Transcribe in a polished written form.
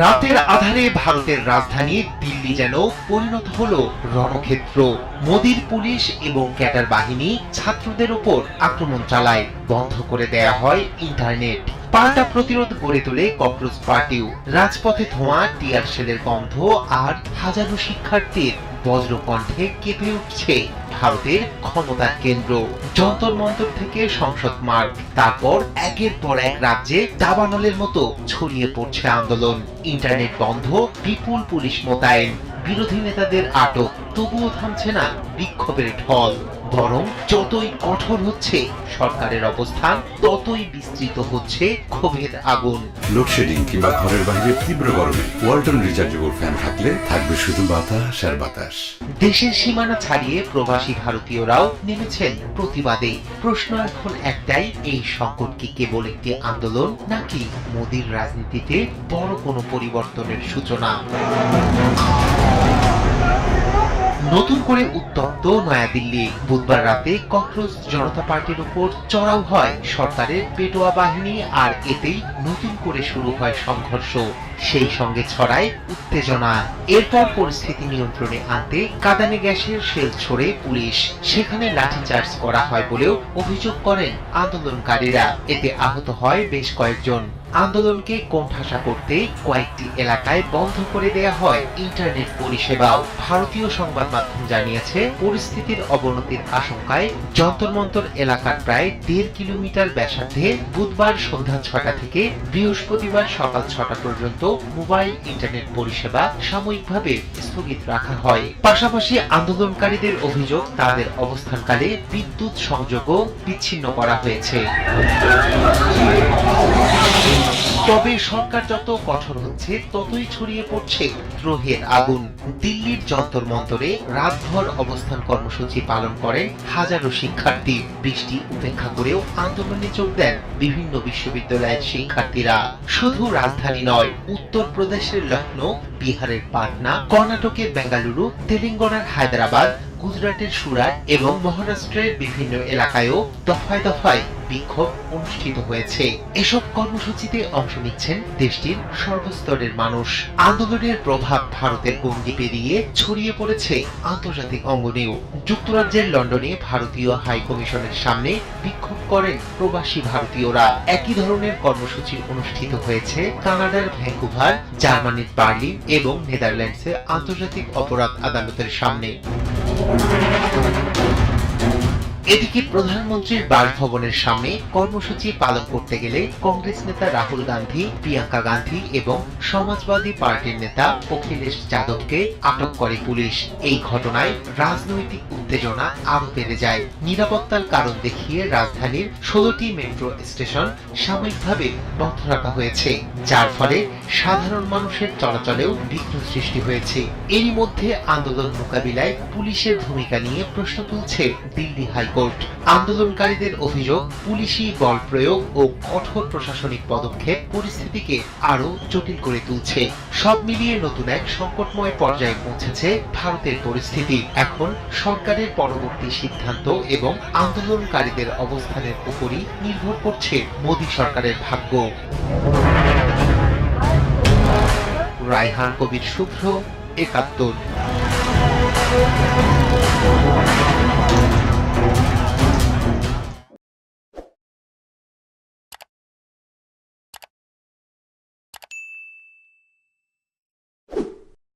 রাতের আধারে ভারতের রাজধানী দিল্লি যেন পরিণত হলো রণক্ষেত্র। মোদির পুলিশ এবং ক্যাডার বাহিনী ছাত্রদের ওপর আক্রমণ চালায়, বন্ধ করে দেয়া হয় ইন্টারনেট। পাল্টা প্রতিরোধ গড়ে তোলে ককরোচ পার্টিও। রাজপথে ধোঁয়া, টিয়ার শেলের গন্ধ আর হাজারো শিক্ষার্থীর বজ্রকণ্ঠে কেঁপে উঠছে ভারতের ক্ষমতার কেন্দ্র। যন্তর মন্তর থেকে সংসদ মার্গ, তারপর একের পর এক রাজ্যে দাবানলের মতো ছড়িয়ে পড়ছে আন্দোলন। ইন্টারনেট বন্ধ, বিপুল পুলিশ মোতায়েন, বিরোধী নেতাদের আটক, তবুও থামছে না বিক্ষোভের ঢল। বরং যতই কঠোর হচ্ছে সরকারের অবস্থান, ততই বিস্তৃত হচ্ছে ক্ষোভের আগুন। লোডশেডিং কিংবা ঘরের বাইরে তীব্র গরমে ওয়ালটন রিচার্জেবল ফ্যান থাকলে থাকবে শুধু বাতাস আর বাতাস। দেশের সীমানা ছাড়িয়ে প্রবাসী ভারতীয়রাও নেমেছেন প্রতিবাদে। প্রশ্ন এখন একটাই, এই সংকট কি কেবল একটি আন্দোলন, নাকি মোদির রাজনীতিতে বড় কোনো পরিবর্তনের সূচনা? নতুন করে উত্তপ্ত নয়াদিল্লি। বুধবার রাতে ককরোচ জনতা পার্টির উপর চড়াও হয় সরকারের পেটোয়া বাহিনী, আর এতেই নতুন করে শুরু হয় সংঘর্ষ। সেই সঙ্গে ছড়ায় উত্তেজনা। এরপর পরিস্থিতি নিয়ন্ত্রণে আনতে কাঁদানে গ্যাসের শেল ছোড়ে পুলিশ। সেখানে লাঠিচার্জ করা হয় বলেও অভিযোগ করেন আন্দোলনকারীরা। এতে আহত হয় বেশ কয়েকজন। আন্দোলনকে কোণঠাসা করতে কয়েকটি এলাকায় বন্ধ করে দেয়া হয় ইন্টারনেট পরিষেবাও। ভারতীয় সংবাদ মাধ্যম জানিয়েছে, পরিস্থিতির অবনতির আশঙ্কায় যন্তর মন্তর এলাকার প্রায় 1.5 কিলোমিটার ব্যাসার্ধে বুধবার সন্ধ্যা 6টা থেকে বৃহস্পতিবার সকাল 6টা পর্যন্ত মোবাইল ইন্টারনেট পরিষেবা সাময়িকভাবে স্থগিত রাখা হয়। পাশাপাশি আন্দোলনকারীদের অভিযোগ, তাদের অবস্থানকালে বিদ্যুৎ সংযোগও বিচ্ছিন্ন করা হয়েছে। তবে সরকার যত কঠোর হচ্ছে, ততই ছড়িয়ে পড়ছে দ্রোহের আগুন। দিল্লির যন্তর মন্তরে রাতভর অবস্থান কর্মসূচি পালন করেন হাজারো শিক্ষার্থী। বৃষ্টি উপেক্ষা করেও আন্দোলনে যোগ দেন বিভিন্ন বিশ্ববিদ্যালয়ের শিক্ষার্থীরা। শুধু রাজধানী নয়, উত্তরপ্রদেশের লখনৌ, বিহারের পাটনা, কর্ণাটকের বেঙ্গালুরু, তেলেঙ্গানার হায়দ্রাবাদ, গুজরাটের সুরাট এবং মহারাষ্ট্রের বিভিন্ন এলাকায়ও দফায় দফায় বিক্ষোভ অনুষ্ঠিত হয়েছে। এসব কর্মসূচিতে অংশ নিচ্ছেন দেশটির সর্বস্তরের মানুষ। আন্দোলনের প্রভাব ভারতের গণ্ডি পেরিয়ে ছড়িয়ে পড়েছে আন্তর্জাতিক অঙ্গনেও। যুক্তরাজ্যের লন্ডনে ভারতীয় হাই কমিশনের সামনে বিক্ষোভ করেন প্রবাসী ভারতীয়রা। একই ধরনের কর্মসূচি অনুষ্ঠিত হয়েছে কানাডার ভ্যাঙ্কুভার, জার্মানির বার্লিন এবং নেদারল্যান্ডসের আন্তর্জাতিক অপরাধ আদালতের সামনে। এদিকে প্রধানমন্ত্রীর বাসভবনের সামনে কর্মসূচি পালন করতে গেলে কংগ্রেস নেতা রাহুল গান্ধী, প্রিয়াঙ্কা গান্ধী এবং সমাজবাদী পার্টির নেতা অখিলেশ যাদবকে আটক করে পুলিশ। এই ঘটনায় রাজনৈতিক উত্তেজনা আরো বেড়ে যায়। নিরাপত্তার কারণ দেখিয়ে রাজধানীর 16টি মেট্রো স্টেশন সাময়িকভাবে বন্ধ রাখা হয়েছে, যার ফলে সাধারণ মানুষের চলাচলেও বিঘ্ন সৃষ্টি হয়েছে। এরই মধ্যে আন্দোলন মোকাবিলায় পুলিশের ভূমিকা নিয়ে প্রশ্ন তুলছে দিল্লি হাইকোর্ট। আন্দোলনকারীদের অভিযোগ, পুলিশি বল প্রয়োগ ও কঠোর প্রশাসনিক পদক্ষেপ পরিস্থিতিকে আরো জটিল করে তুলছে। সব মিলিয়ে নতুন এক সংকটময় পর্যায়ে পৌঁছেছে ভারতের পরিস্থিতি। এখন সরকারের পরবর্তী সিদ্ধান্ত এবং আন্দোলনকারীদের অবস্থানের উপরই নির্ভর করছে মোদী সরকারের ভাগ্য। রায়হান কবির, শুভ্র, ৭১।